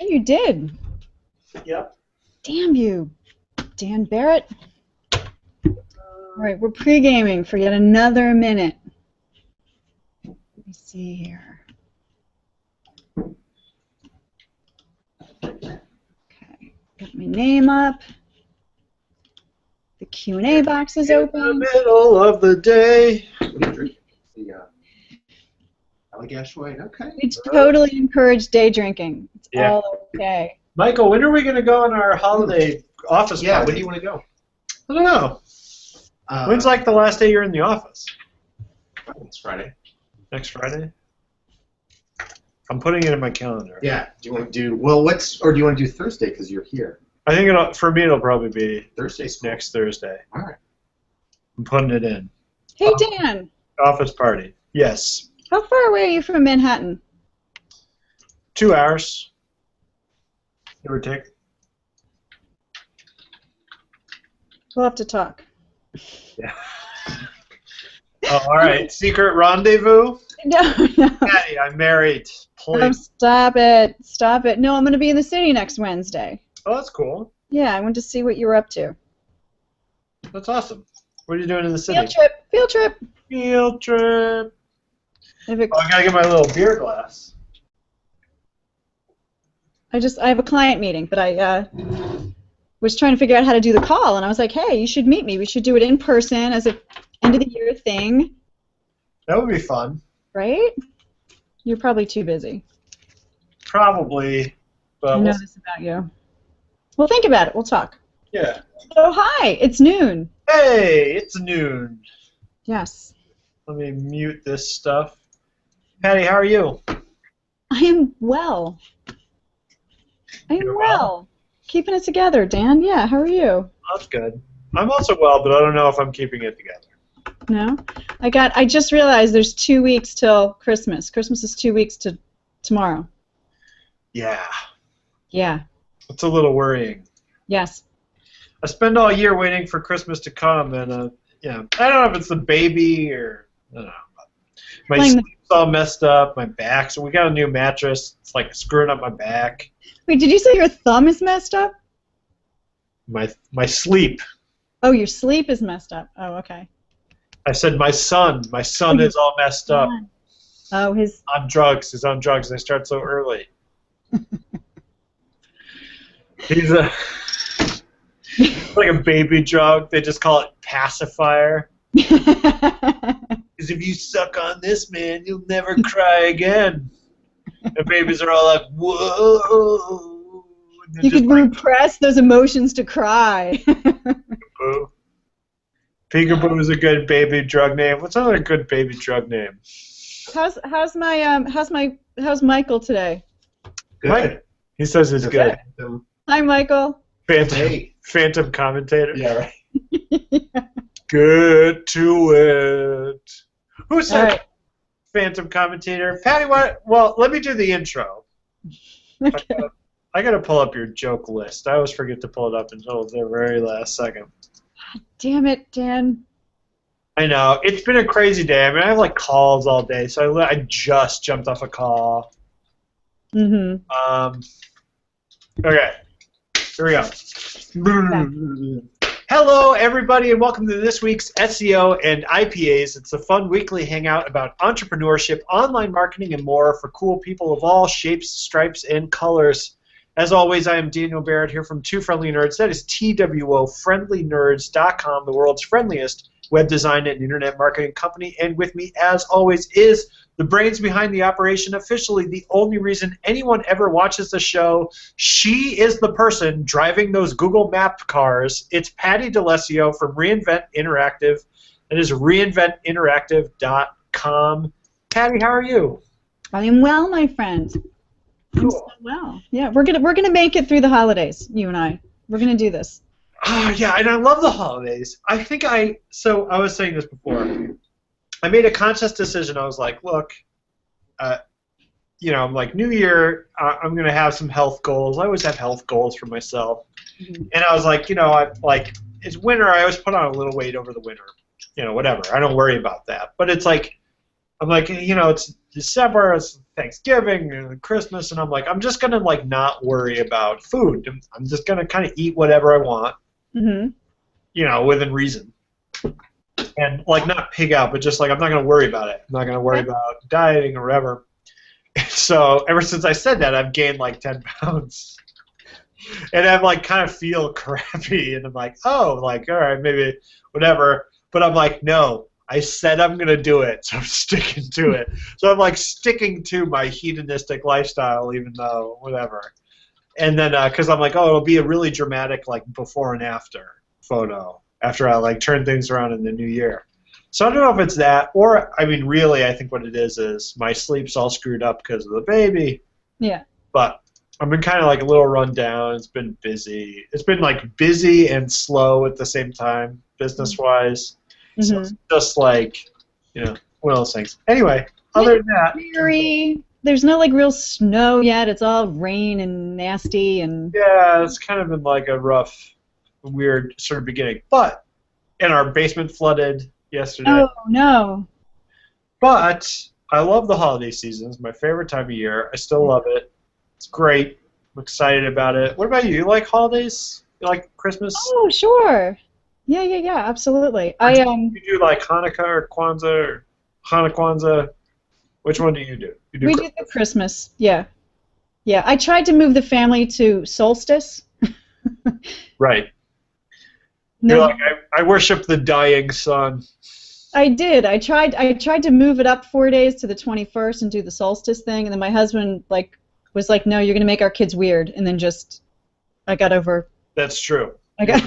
Oh, you did. Yep. Damn you, Dan Barrett. All right, we're pre-gaming for yet another minute. Let me see here. Okay, got my name up. The Q&A box is open. In the middle of the day. What are you drinking? The Allagash wine. Okay. We totally encourage day drinking. It's all okay. Michael, when are we going to go on our holiday office party? Yeah, when do you want to go? I don't know. When's like the last day you're in the office? It's Friday. Next Friday? I'm putting it in my calendar. Yeah. Do you want to do, well, or do you want to do Thursday because you're here? I think for me it'll probably be Thursday's next Thursday. All right. I'm putting it in. Hey, Dan. Office party. Yes. How far away are you from Manhattan? 2 hours. Give or take. We'll have to talk. Yeah. Oh, all right. Secret rendezvous? No. Patty, I'm married. Please. Oh, stop it. Stop it. No, I'm going to be in the city next Wednesday. Oh, that's cool. Yeah, I wanted to see what you were up to. That's awesome. What are you doing in the city? Field trip. Field trip. Field trip. I gotta get my little beer glass. I have a client meeting, but I was trying to figure out how to do the call, and I was like, hey, you should meet me. We should do it in person as a end of the year thing. That would be fun. Right? You're probably too busy. Probably. But I know this about you. Well, think about it. We'll talk. Yeah. Oh, hi. It's noon. Hey, it's noon. Yes. Let me mute this stuff. Patty, how are you? I am well. I am You're well. Keeping it together, Dan. Yeah, how are you? That's good. I'm also well, but I don't know if I'm keeping it together. No? I just realized there's 2 weeks till Christmas. Christmas is 2 weeks to tomorrow. Yeah. Yeah. It's a little worrying. Yes. I spend all year waiting for Christmas to come, and yeah, I don't know if it's the baby or I don't know. My sleep's all messed up. My back. So we got a new mattress. It's like screwing up my back. Wait, did you say your thumb is messed up? My sleep. Oh, your sleep is messed up. Oh, okay. I said my son. My son is all messed up. Oh, his. On drugs. He's on drugs. They start so early. He's like a baby drug. They just call it pacifier. Because if you suck on this, man, you'll never cry again. And babies are all like, whoa. You could repress those emotions to cry. Peekaboo. Peekaboo is a good baby drug name. What's another good baby drug name? How's Michael today? Good. Mike, he says he's good. Hi, Michael. Phantom commentator. Yeah, right. Yeah. Get to it. Who said Right. Phantom commentator? Patty, what? Well, let me do the intro. Okay. I gotta pull up your joke list. I always forget to pull it up until the very last second. Damn it, Dan. I know. It's been a crazy day. I mean, I have like calls all day, so I just jumped off a call. Mm-hmm. Okay. Here we go. Hello, everybody, and welcome to this week's SEO and IPAs. It's a fun weekly hangout about entrepreneurship, online marketing, and more for cool people of all shapes, stripes, and colors. As always, I am Daniel Barrett here from Two Friendly Nerds. That is TWOFriendlyNerds.com, the world's friendliest web design and internet marketing company. And with me, as always, is the brains behind the operation, officially the only reason anyone ever watches the show. She is the person driving those Google Map cars. It's Patty D'Alessio from Reinvent Interactive. It is reinventinteractive.com. Patty, how are you? I am well, my friend. Cool. I'm so well. Yeah, we're gonna make it through the holidays, you and I. We're gonna do this. Oh, yeah, and I love the holidays. I was saying this before. I made a conscious decision. I was like, look, I'm like, New Year, I'm going to have some health goals. I always have health goals for myself. Mm-hmm. And I was like, it's winter. I always put on a little weight over the winter. Whatever. I don't worry about that. But it's like, I'm like, it's December, it's Thanksgiving, and Christmas, and I'm like, I'm just gonna like not worry about food. I'm just gonna kind of eat whatever I want, within reason, and like not pig out, but just like I'm not gonna worry about it. I'm not gonna worry about dieting or whatever. So ever since I said that, I've gained like 10 pounds. And I'm like kind of feel crappy, and I'm like, oh, like all right, maybe whatever. But I'm like, no, I said I'm gonna do it, so I'm sticking to it. So I'm like sticking to my hedonistic lifestyle, even though whatever. And then because I'm like, oh, it'll be a really dramatic like before and after photo after I like turn things around in the new year. So I don't know if it's that, or I mean, really, I think what it is my sleep's all screwed up because of the baby. Yeah. But I've been kind of like a little run down. It's been busy. It's been like busy and slow at the same time, business-wise. So it's just like, one of those things. Anyway, other than that. There's no like real snow yet. It's all rain and nasty and. Yeah, it's kind of been like a rough, weird sort of beginning. But, and our basement flooded yesterday. Oh, no. But I love the holiday season. It's my favorite time of year. I still love it. It's great. I'm excited about it. What about you? You like holidays? You like Christmas? Oh, sure. Yeah, absolutely. You do like Hanukkah or Kwanzaa or Kwanzaa? Which one do you do? We do the Christmas. Yeah. I tried to move the family to solstice. Right. No, You're like, I worship the dying sun. I did. I tried to move it up 4 days to the 21st and do the solstice thing, and then my husband was like, no, you're going to make our kids weird, and then I got over. That's true. I got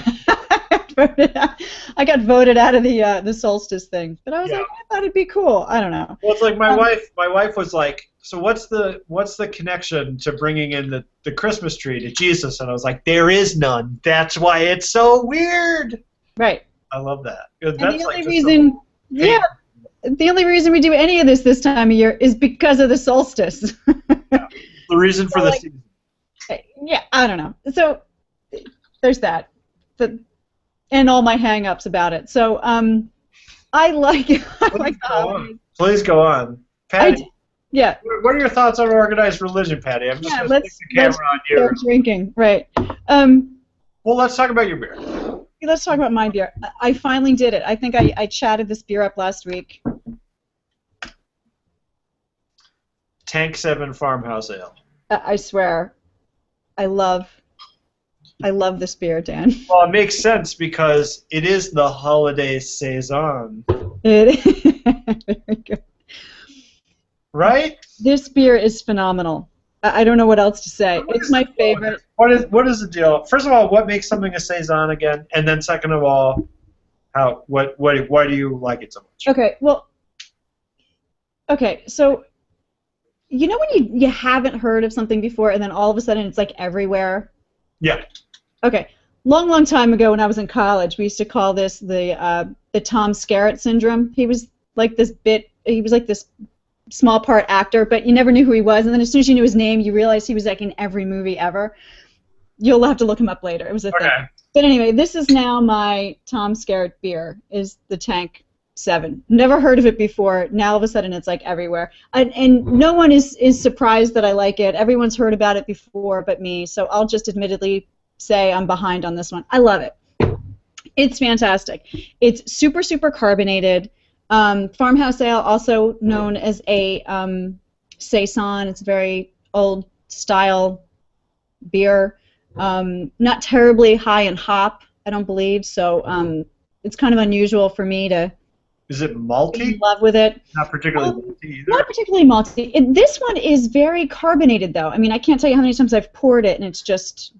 voted out of the solstice thing, but I was like, I thought it'd be cool. I don't know. Well, it's like my wife was like, so what's the connection to bringing in the Christmas tree to Jesus? And I was like, there is none. That's why it's so weird. Right. I love that. And the only reason, the only reason we do any of this time of year is because of the solstice. Yeah. The reason for the season. Yeah, I don't know. So there's that. And all my hang-ups about it. So I like the holidays. Please go on. Patty, yeah. What are your thoughts on organized religion, Patty? I'm just going to stick the camera on you. Start drinking, right. Well, let's talk about your beer. Let's talk about my beer. I finally did it. I think I chatted this beer up last week. Tank 7 Farmhouse Ale. I swear. I love this beer, Dan. Well, it makes sense because it is the holiday saison. It is. Very good. Right? This beer is phenomenal. I don't know what else to say. It's my favorite. What is the deal? First of all, what makes something a saison again? And then second of all, why do you like it so much? Okay, so you know when you haven't heard of something before and then all of a sudden it's like everywhere? Yeah. Okay. Long time ago when I was in college, we used to call this the Tom Skerritt syndrome. He was like this small part actor, but you never knew who he was, and then as soon as you knew his name, you realized he was like in every movie ever. You'll have to look him up later. It was a thing. But anyway, this is now my Tom Skerritt beer, is the Tank 7. Never heard of it before. Now all of a sudden it's like everywhere. And no one is surprised that I like it. Everyone's heard about it before but me, so I'll just admittedly say I'm behind on this one. I love it. It's fantastic. It's super, super carbonated. Farmhouse ale, also known as a saison. It's a very old style beer. Not terribly high in hop, I don't believe, so it's kind of unusual for me to Is it malty? be in love with it. Not particularly malty either. Not particularly malty. This one is very carbonated, though. I mean, I can't tell you how many times I've poured it, and it's just,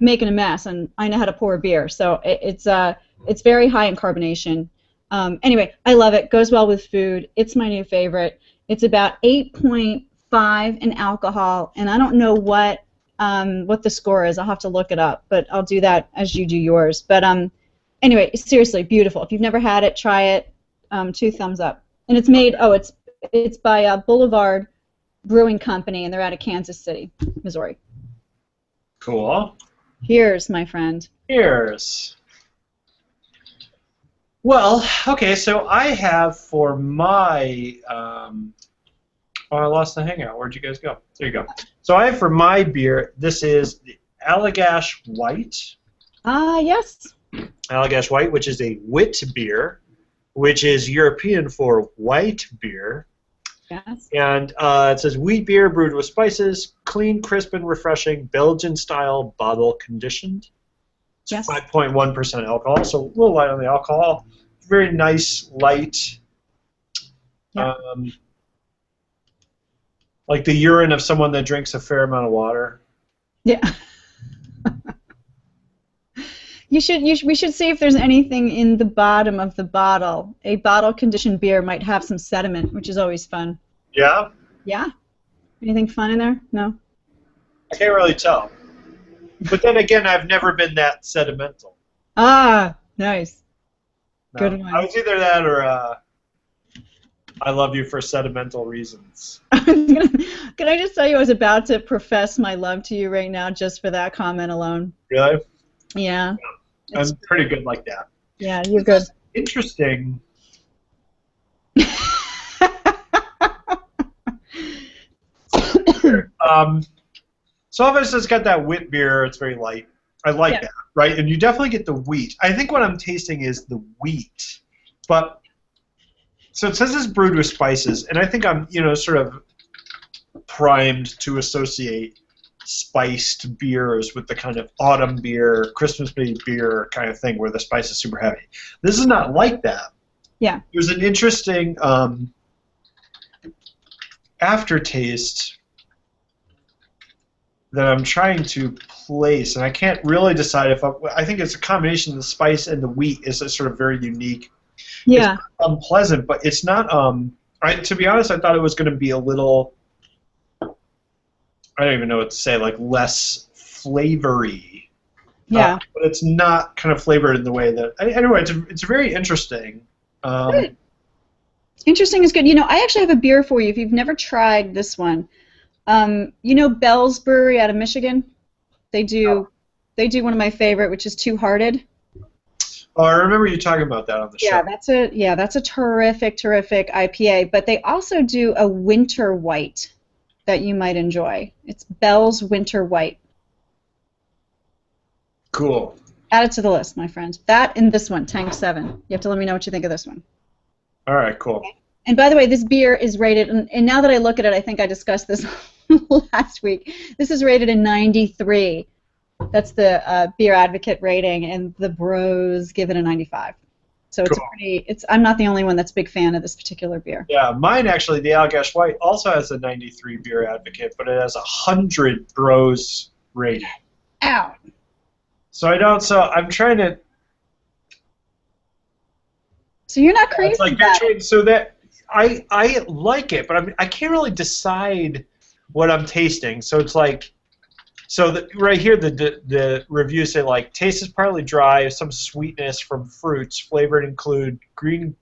making a mess, and I know how to pour a beer, so it's very high in carbonation. Anyway, I love it. Goes well with food. It's my new favorite. It's about 8.5 in alcohol, and I don't know what the score is. I'll have to look it up, but I'll do that as you do yours. But anyway, seriously, beautiful. If you've never had it, try it. 2 thumbs up. And it's made. It's by Boulevard Brewing Company, and they're out of Kansas City, Missouri. Cool. Here's my friend. Here's. Well, okay, so I have for my oh, I lost the Hangout. Where'd you guys go? There you go. So I have for my beer, this is the Allagash White. Ah, yes. Allagash White, which is a wit beer, which is European for white beer. Yes. And it says wheat beer brewed with spices, clean, crisp, and refreshing, Belgian-style, bottle-conditioned. It's Yes. 5.1% alcohol, so a little light on the alcohol. Very nice, light. Yeah. Like the urine of someone that drinks a fair amount of water. Yeah. We should see if there's anything in the bottom of the bottle. A bottle-conditioned beer might have some sediment, which is always fun. Yeah? Yeah? Anything fun in there? No? I can't really tell. But then again, I've never been that sedimental. Ah, nice. No. Good one. I was either that or I love you for sedimental reasons. Can I just tell you, I was about to profess my love to you right now just for that comment alone. Really? Yeah. I'm pretty good like that. Yeah, you're good. Interesting. So obviously it's got that wit beer. It's very light. I like that, right? And you definitely get the wheat. I think what I'm tasting is the wheat. But so it says it's brewed with spices, and I think I'm, sort of primed to associate spiced beers with the kind of autumn beer, Christmas beer kind of thing where the spice is super heavy. This is not like that. Yeah. There's an interesting aftertaste that I'm trying to place, and I can't really decide if I think it's a combination of the spice and the wheat is a sort of very unique. Yeah. It's unpleasant, but it's not. To be honest, I thought it was going to be a little. I don't even know what to say. Like less flavory. Yeah. But it's not kind of flavored in the way that. Anyway, it's very interesting. Good. Interesting is good. I actually have a beer for you if you've never tried this one. Bell's Brewery out of Michigan? They do one of my favorite, which is Two Hearted. Oh, I remember you talking about that on the show. That's a terrific IPA. But they also do a winter white that you might enjoy. It's Bell's Winter White. Cool. Add it to the list, my friend. That and this one, Tank 7. You have to let me know what you think of this one. All right, cool. Okay. And by the way, this beer is rated, and now that I look at it, I think I discussed this last week. This is rated a 93. That's the Beer Advocate rating, and the Bros give it a 95. So it's cool. I'm not the only one that's a big fan of this particular beer. Yeah, mine actually, the Allagash White, also has a 93 Beer Advocate, but it has 100 Bros rating. Ow. So I'm trying to. So you're not crazy about it. So that I like it, but I can't really decide what I'm tasting. So it's like, right here the reviews say like taste is partly dry, some sweetness from fruits. Flavored include green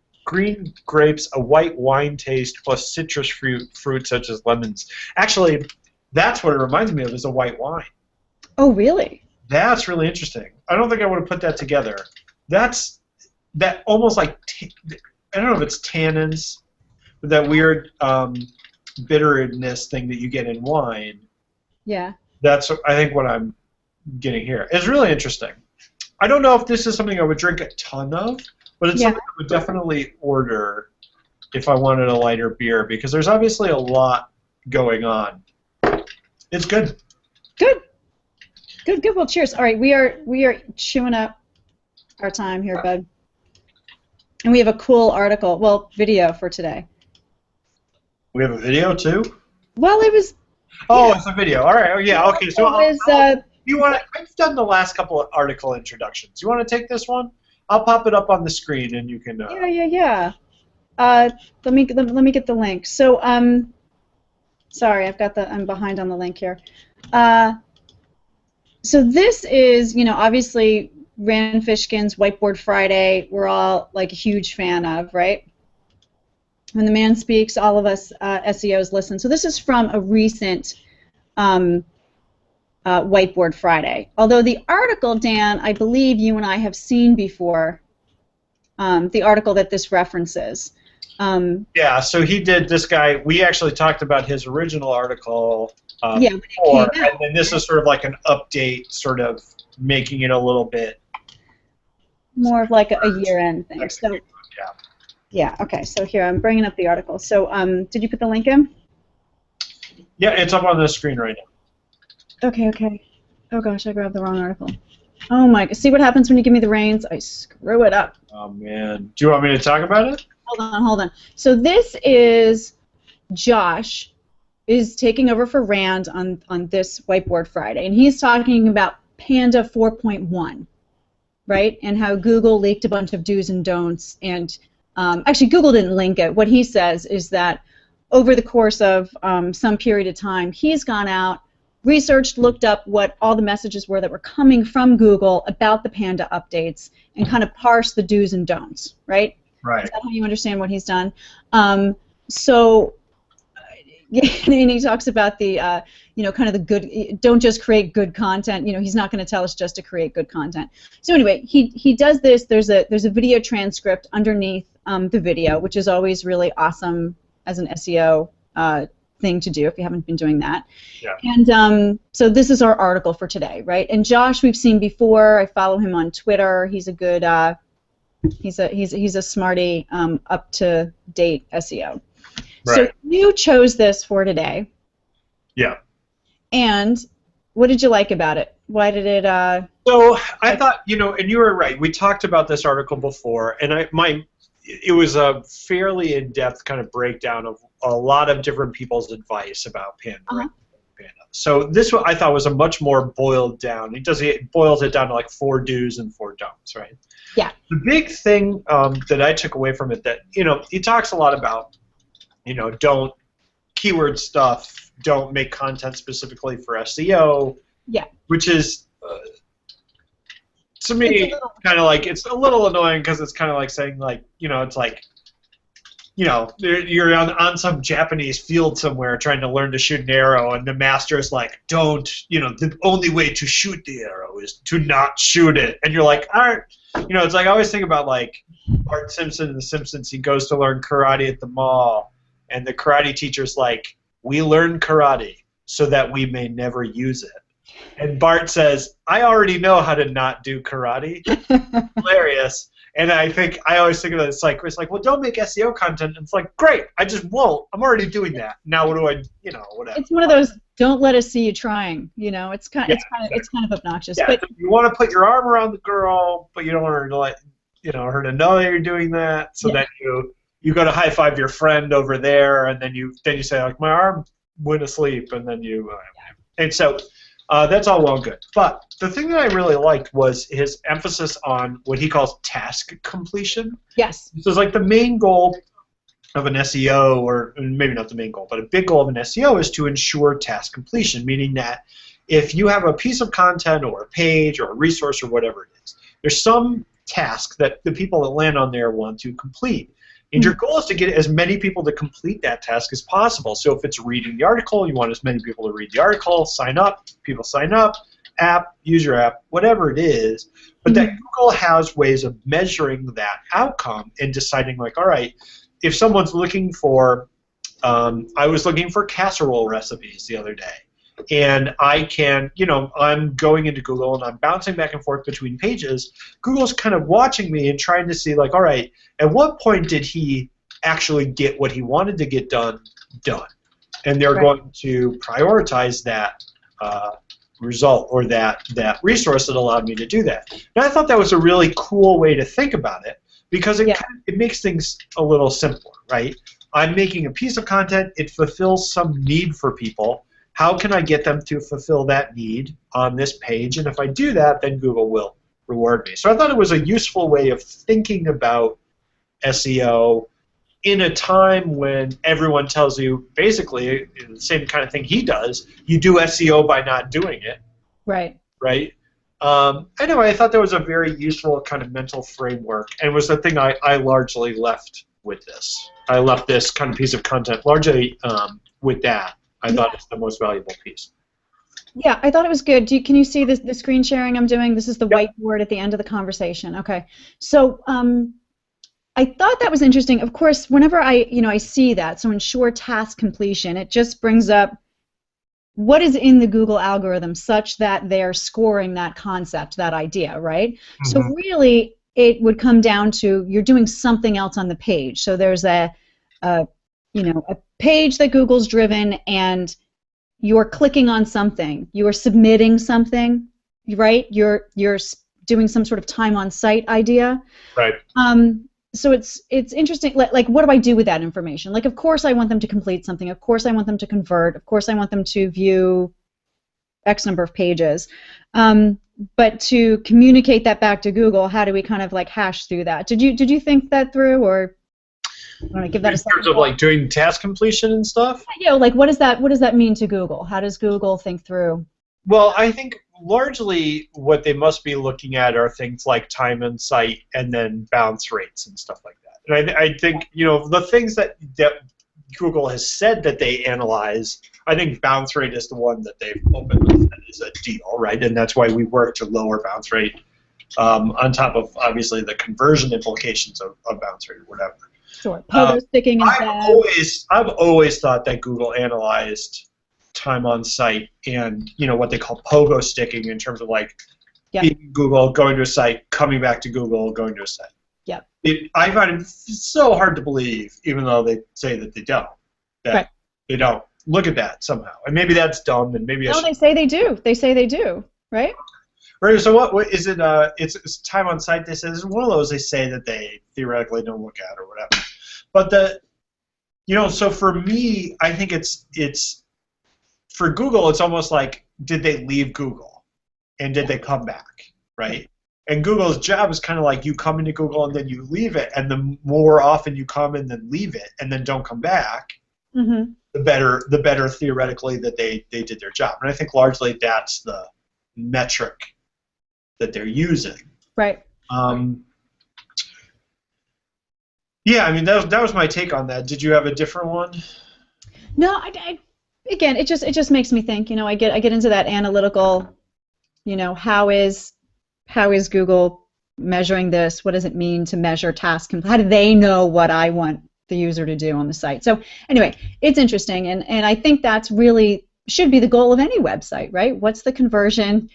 grapes, a white wine taste, plus citrus fruit such as lemons. Actually, that's what it reminds me of, is a white wine. Oh, really? That's really interesting. I don't think I would have put that together. That almost like I don't know if it's tannins, but that weird bitterness thing that you get in wine. Yeah. That's, I think, what I'm getting here. It's really interesting. I don't know if this is something I would drink a ton of, but it's something I would definitely order if I wanted a lighter beer, because there's obviously a lot going on. It's good. Good. Well, cheers. All right, we are chewing up our time here, bud. And we have a cool video for today. We have a video too? Well, it was. Oh, it's a video. All right. Oh, yeah. Okay. So I've done the last couple of article introductions. You want to take this one? I'll pop it up on the screen, and you can. Yeah. Let me get the link. So sorry, I'm behind on the link here. So this is, obviously Rand Fishkin's Whiteboard Friday. We're all like a huge fan of, right? When the man speaks, all of us SEOs listen. So this is from a recent Whiteboard Friday. Although the article, Dan, I believe you and I have seen before. the article that this references. Yeah, so he did, this guy, we actually talked about his original article Yeah, when it came before, out. and then this is sort of like an update, sort of making it a little bit More of like a year-end thing. So, yeah. yeah, okay, so here, I'm bringing up the article. So, did you put the link in? Yeah, it's up on the screen right now. Okay, okay. Oh gosh, I grabbed the wrong article. Oh my, see what happens when you give me the reins? I screw it up. Oh man, do you want me to talk about it? Hold on, hold on. So this is Josh is taking over for Rand on this Whiteboard Friday, and he's talking about Panda 4.1, right? And how Google leaked a bunch of do's and don'ts, and actually Google didn't link it. What he says is that over the course of some period of time, he's gone out, researched, looked up what all the messages were that were coming from Google about the Panda updates, and kind of parsed the do's and don'ts, right? Right. Is that how you understand what he's done? So, and he talks about the, you know, kind of the good, don't just create good content. You know, he's not going to tell us just to create good content. So anyway, he does this. There's a video transcript underneath the video, which is always really awesome as an SEO thing to do if you haven't been doing that. Yeah. And so this is our article for today, right? And Josh, we've seen before. I follow him on Twitter. He's a good. He's a smarty, up to date SEO. Right. So you chose this for today. Yeah. And what did you like about it? Why did it? So I thought, you know, and you were right. We talked about this article before, and it was a fairly in-depth kind of breakdown of a lot of different people's advice about Panda. Uh-huh. So this one I thought was a much more boiled down. It boils it down to like 4 do's and 4 don'ts, right? Yeah. The big thing that I took away from it, that, you know, he talks a lot about, you know, don't keyword stuff, don't make content specifically for SEO. Yeah. Which is to me kind of like, it's a little annoying because it's kind of like saying, like, you know, it's like, you know, you're on some Japanese field somewhere trying to learn to shoot an arrow, and the master's like, don't, you know, the only way to shoot the arrow is to not shoot it. And you're like, all right. You know, it's like I always think about, like, Bart Simpson in The Simpsons. He goes to learn karate at the mall, and the karate teacher's like, we learn karate so that we may never use it. And Bart says, I already know how to not do karate. Hilarious. And I always think of it, it's like, well, don't make SEO content. And it's like, great, I just won't. I'm already doing that. Now what do I, you know, whatever. It's one of those, don't let us see you trying. You know, it's kind of obnoxious. Yeah, but you want to put your arm around the girl, but you don't want her to her to know that you're doing that. So then you go to high five your friend over there, and then you say, like, my arm went asleep, and then you and so. That's all well and good. But the thing that I really liked was his emphasis on what he calls task completion. Yes. So it's like the main goal of an SEO, or maybe not the main goal, but a big goal of an SEO is to ensure task completion, meaning that if you have a piece of content or a page or a resource or whatever it is, there's some task that the people that land on there want to complete. And your goal is to get as many people to complete that task as possible. So if it's reading the article, you want as many people to read the article, sign up, people sign up, app, use your app, whatever it is. But that Google has ways of measuring that outcome and deciding, like, all right, if someone's looking for, I was looking for casserole recipes the other day. And I can, you know, I'm going into Google and I'm bouncing back and forth between pages. Google's kind of watching me and trying to see, like, all right, at what point did he actually get what he wanted to get done? And they're going to prioritize that result or that resource that allowed me to do that. And I thought that was a really cool way to think about it, because it makes things a little simpler, right? I'm making a piece of content. It fulfills some need for people. How can I get them to fulfill that need on this page? And if I do that, then Google will reward me. So I thought it was a useful way of thinking about SEO in a time when everyone tells you basically the same kind of thing he does. You do SEO by not doing it. Right. Right? Anyway, I thought that was a very useful kind of mental framework, and was the thing I largely left with this. I left this kind of piece of content largely with that. I thought it's the most valuable piece. Yeah, I thought it was good. Can you see the screen sharing I'm doing? This is the whiteboard at the end of the conversation. Okay. So I thought that was interesting. Of course, whenever I see that, so ensure task completion, it just brings up what is in the Google algorithm such that they're scoring that concept, that idea, right? So really, it would come down to you're doing something else on the page. So there's a page that Google's driven, and you're clicking on something, you're submitting something, right? You're doing some sort of time on site idea. Right. So it's interesting. Like, what do I do with that information? Like, of course, I want them to complete something. Of course, I want them to convert. Of course, I want them to view X number of pages. But to communicate that back to Google, how do we kind of like hash through that? Did you think that through, or want to give that in terms of like doing task completion and stuff? Yeah, like what does that mean to Google? How does Google think through? Well, I think largely what they must be looking at are things like time on site and then bounce rates and stuff like that. And I think the things that Google has said that they analyze, I think bounce rate is the one that they've opened with as a deal, right? And that's why we work to lower bounce rate on top of obviously the conversion implications of bounce rate or whatever. Sure. Pogo sticking is bad. I've always thought that Google analyzed time on site and what they call pogo sticking in terms of like being Google, going to a site, coming back to Google, going to a site. Yeah. I find it so hard to believe, even though they say that they don't. That they don't look at that somehow, and maybe that's dumb, and maybe they say they do. They say they do, right? Right. So what is it? It's time on site. They say it's one of those they say that they theoretically don't look at or whatever. But so for me, I think it's for Google. It's almost like, did they leave Google, and did they come back, right? And Google's job is kind of like you come into Google and then you leave it, and the more often you come and then leave it and then don't come back, the better theoretically that they did their job. And I think largely that's the metric that they're using. Right. Yeah, I mean that was my take on that. Did you have a different one? No, again, it just makes me think. I get into that analytical. How is Google measuring this? What does it mean to measure task? How do they know what I want the user to do on the site? So anyway, it's interesting, and I think that's really should be the goal of any website, right? What's the conversion?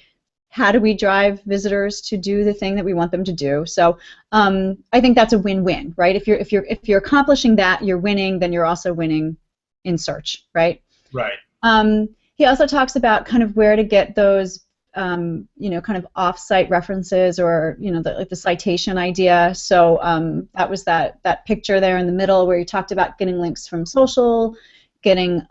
How do we drive visitors to do the thing that we want them to do? So I think that's a win-win, right? If you're accomplishing that, you're winning. Then you're also winning in search, right? Right. He also talks about kind of where to get those, kind of offsite references, or the citation idea. So that was that picture there in the middle where he talked about getting links from social, getting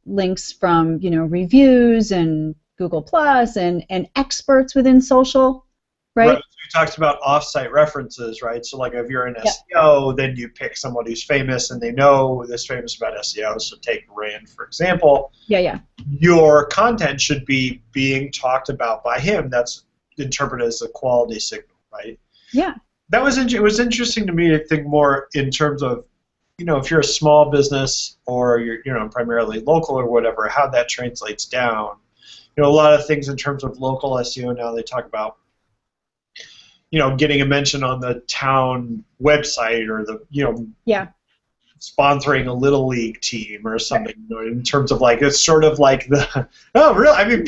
links from reviews and Google Plus and experts within social, right? So we talked about offsite references, right? So like if you're in SEO, then you pick someone who's famous and they know this famous about SEO. So take Rand, for example. Yeah. Your content should be being talked about by him. That's interpreted as a quality signal, right? Yeah. It was interesting to me to think more in terms of, if you're a small business or you're primarily local or whatever, how that translates down. A lot of things in terms of local SEO now, they talk about, getting a mention on the town website or sponsoring a little league team or something. In terms of like, it's sort of like the, oh really?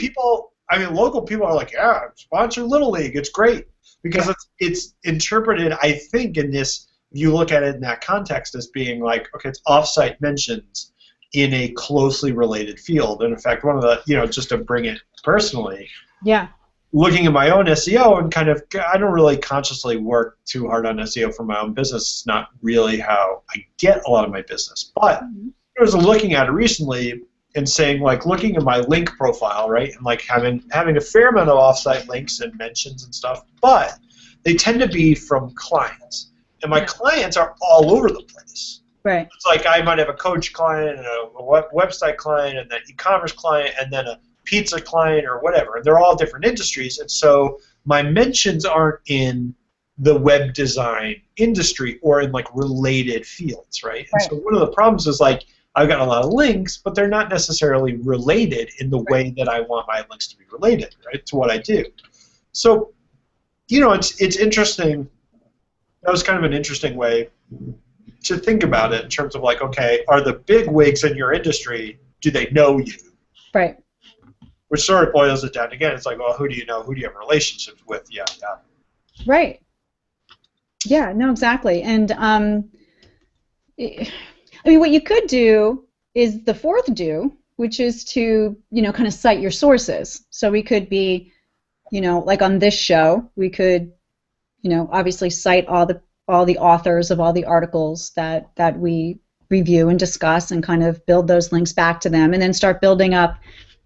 Local people are like, yeah, sponsor little league, it's great, because it's interpreted, I think, in this. You look at it in that context as being like, okay, it's offsite mentions in a closely related field. And in fact, one of the, just to bring it personally, looking at my own SEO and kind of, I don't really consciously work too hard on SEO for my own business. It's not really how I get a lot of my business. But I was looking at it recently and saying, like, looking at my link profile, right, and like having a fair amount of offsite links and mentions and stuff, but they tend to be from clients. And my clients are all over the place. Right. It's like I might have a coach client and a website client and an e-commerce client and then a pizza client or whatever. And they're all different industries. And so my mentions aren't in the web design industry or in like related fields, right? And so one of the problems is like I've got a lot of links, but they're not necessarily related in the way that I want my links to be related, right, to what I do. So, it's interesting that was kind of an interesting way to think about it in terms of like, okay, are the big wigs in your industry, do they know you? Right. Which sort of boils it down again. It's like, well, who do you know? Who do you have relationships with? Yeah, yeah. Right. Yeah. No. Exactly. And I mean, what you could do is the fourth do, which is to kind of cite your sources. So we could be, like on this show, we could, obviously cite all the authors of all the articles that we review and discuss, and kind of build those links back to them, and then start building up,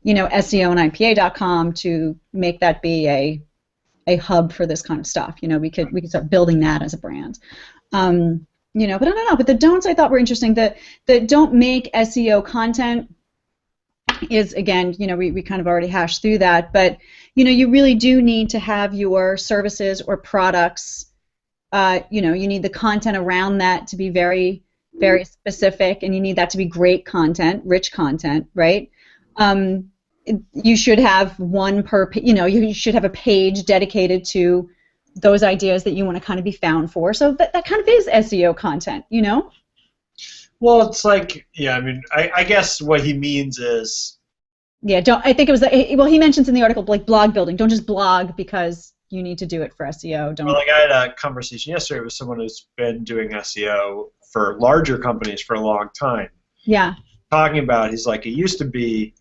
SEO and IPA.com to make that be a hub for this kind of stuff. We could start building that as a brand. But I don't know. But the don'ts I thought were interesting. The don't make SEO content is, again, we kind of already hashed through that. But you really do need to have your services or products. You need the content around that to be very, very specific, and you need that to be great content, rich content, right? You should have one per. You should have a page dedicated to those ideas that you want to kind of be found for. So that kind of is SEO content, Well, it's like, yeah, I mean, I guess what he means is... Yeah, I think it was, well, he mentions in the article, like, blog building. Don't just blog because you need to do it for SEO. Don't. Well, like, I had a conversation yesterday with someone who's been doing SEO for larger companies for a long time. Yeah. Talking about, he's like, it used to be,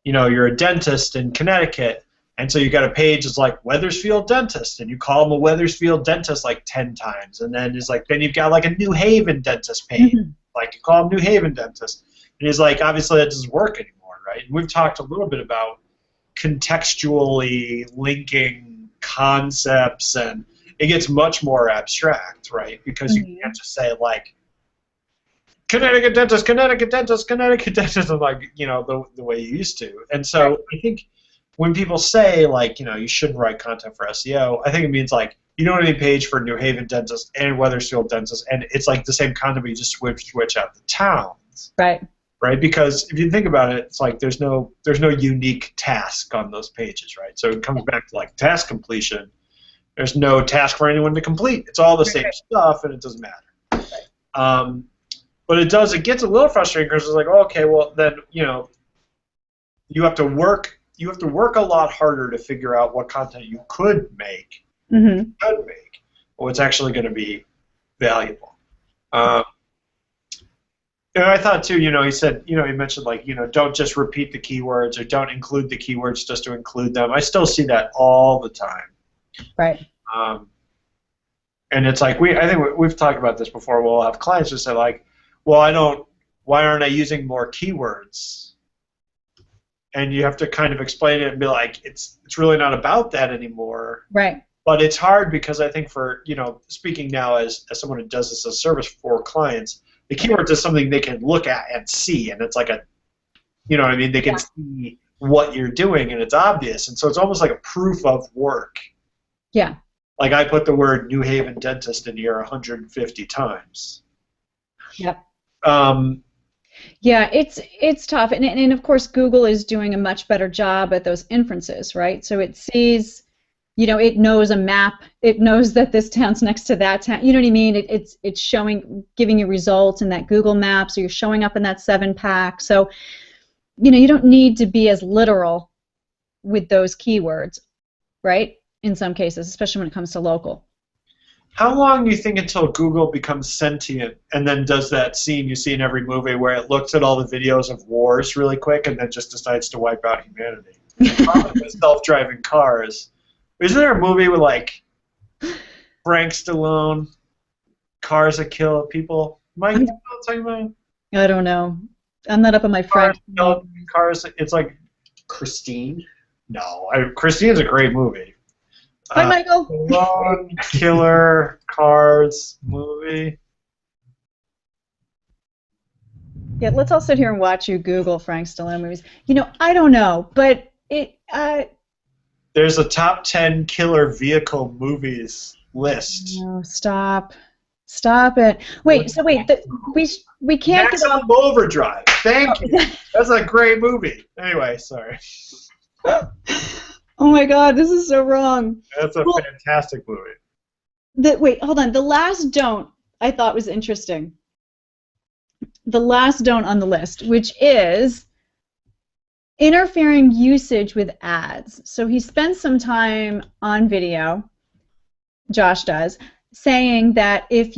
you're a dentist in Connecticut, and so you got a page that's like Wethersfield Dentist, and you call them a Wethersfield Dentist like 10 times, and then it's like, then you've got like a New Haven Dentist page, like you call them New Haven Dentist, and he's like, obviously that doesn't work anymore, right? And we've talked a little bit about contextually linking concepts, and it gets much more abstract, right? Because you can't just say like Connecticut Dentist, Connecticut Dentist, Connecticut Dentist, and like the way you used to. And so I think when people say, like, you shouldn't write content for SEO, I think it means, like, you don't need a page for New Haven Dentist and Wethersfield Dentist, and it's like the same content, but you just switch out the towns. Right. Right? Because if you think about it, it's like there's no unique task on those pages, right? So it comes back to, like, task completion. There's no task for anyone to complete. It's all the same stuff, and it doesn't matter. Right. But it gets a little frustrating because it's like, oh, okay, well, then, you have to work a lot harder to figure out what content you could make, what's actually going to be valuable. And I thought too, he said, he mentioned, like, don't just repeat the keywords or don't include the keywords just to include them. I still see that all the time. Right. And it's like I think we've talked about this before. We'll have clients who say, like, well, why aren't I using more keywords? And you have to kind of explain it and be like, it's really not about that anymore. Right. But it's hard because I think for, speaking now as someone who does this as a service for clients, the keywords is something they can look at and see, and it's like they can see what you're doing, and it's obvious, and so it's almost like a proof of work. Yeah. Like I put the word New Haven Dentist in here 150 times. Yep. Yeah, it's tough, and of course Google is doing a much better job at those inferences, right? So it sees, it knows a map, it knows that this town's next to that town. You know what I mean? It's showing, giving you results in that Google map, so you're showing up in that 7-pack. So, you don't need to be as literal with those keywords, right? In some cases, especially when it comes to local. How long do you think until Google becomes sentient and then does that scene you see in every movie where it looks at all the videos of wars really quick and then just decides to wipe out humanity? With self-driving cars. Isn't there a movie with, like, Frank Stallone, cars that kill people? Mike, you know what I'm talking about? I don't know. I'm not up on my Frank. Cars, it's like Christine? No, Christine's a great movie. Hi, Michael. Long killer cars movie. Yeah, let's all sit here and watch you Google Frank Stallone movies. I don't know, but there's a top 10 killer vehicle movies list. No, stop it. Wait, we can't. Maximum Overdrive. Thank you. That's a great movie. Anyway, sorry. Oh my God, this is so wrong. That's a fantastic movie. Wait, hold on. The last don't I thought was interesting. The last don't on the list, which is interfering usage with ads. So he spends some time on video, Josh does, saying that if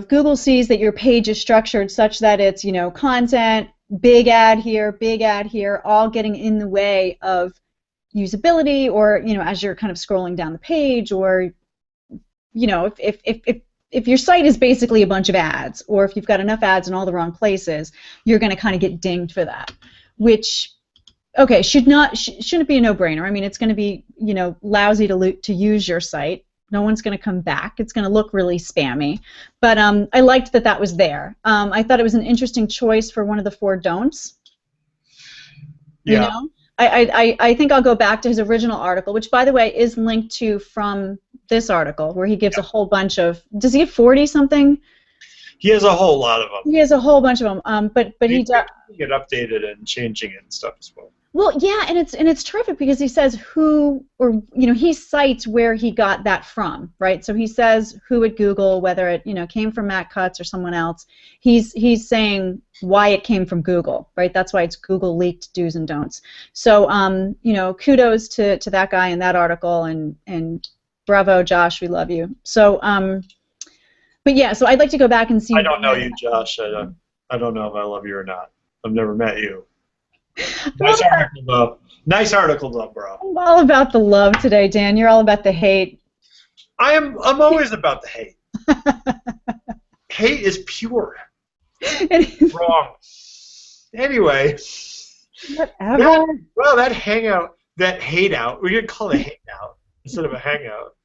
Google sees that your page is structured such that it's, content, big ad here, all getting in the way of usability, or, as you're kind of scrolling down the page, or, if your site is basically a bunch of ads, or if you've got enough ads in all the wrong places, you're going to kind of get dinged for that, which, okay, shouldn't be a no-brainer. I mean, it's going to be, lousy to use your site. No one's going to come back. It's going to look really spammy. But I liked that was there. I thought it was an interesting choice for one of the 4 don'ts. Yeah. I think I'll go back to his original article, which, by the way, is linked to from this article, where he gives a whole bunch of. Does he have 40-something? He has a whole lot of them. He has a whole bunch of them. But he get updated and changing it and stuff as well. Well, yeah, and it's terrific because he says he cites where he got that from, right? So he says who at Google, whether it came from Matt Cutts or someone else. He's saying why it came from Google, right? That's why it's Google leaked do's and don'ts. So kudos to that guy in that article, and bravo, Josh, we love you. So but yeah, so I'd like to go back and see. I don't know you, Josh. I don't know if I love you or not. I've never met you. Nice article, though. Nice article, though, bro. I'm all about the love today, Dan. You're all about the hate. I'm always about the hate. Hate is pure. Wrong. Anyway. Whatever. That hangout, that hate out, we could call it a hangout instead of a hangout.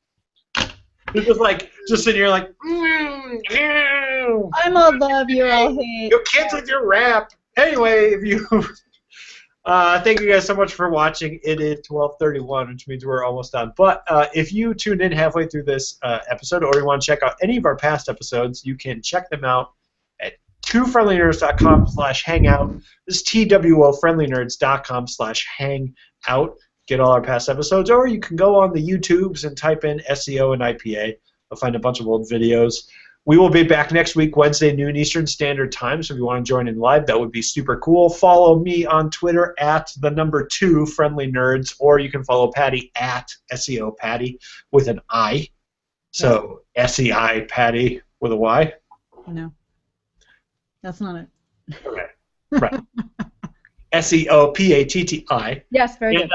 It's just sitting here like, I'm all love, you're all hate. You canceled your rap. Anyway, if you. Thank you guys so much for watching. It is 12:31, which means we're almost done. But if you tuned in halfway through this episode, or you want to check out any of our past episodes, you can check them out at twofriendlynerds.com/hangout. This is twofriendlynerds.com/hangout. Get all our past episodes, or you can go on the YouTubes and type in SEO and IPA. You'll find a bunch of old videos. We will be back next week, Wednesday, noon Eastern Standard Time, so if you want to join in live, that would be super cool. Follow me on Twitter at @2friendlynerds, or you can follow Patty at SEO Patty with an I. So SEI Patty with a Y. No. That's not it. Okay. Right. SEO PATTI. Yes, very good.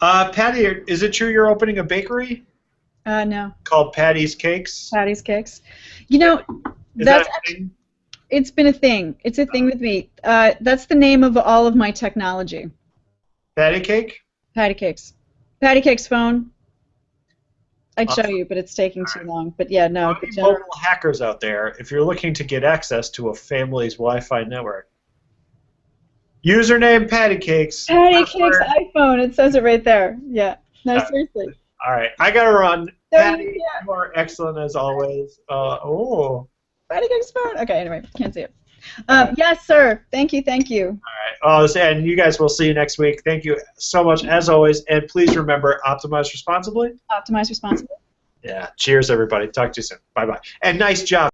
Patty, is it true you're opening a bakery? No. Called Patty's Cakes? Patty's Cakes. It's been a thing. It's a thing with me. That's the name of all of my technology. Patty Cake? Patty Cakes. Patty Cakes phone. I'd show you, but it's taking too long. But yeah, no. Any mobile hackers out there, if you're looking to get access to a family's Wi-Fi network, username Patty Cakes. Patty Cakes iPhone. It says it right there. Yeah. No, seriously. All right, I gotta run. Patty, you are excellent as always. Patty Cakes phone. Okay, anyway, can't see it. Yes, sir. Thank you. All right. And you guys will see you next week. Thank you so much as always, and please remember, optimize responsibly. Optimize responsibly. Yeah. Cheers, everybody. Talk to you soon. Bye bye. And nice job.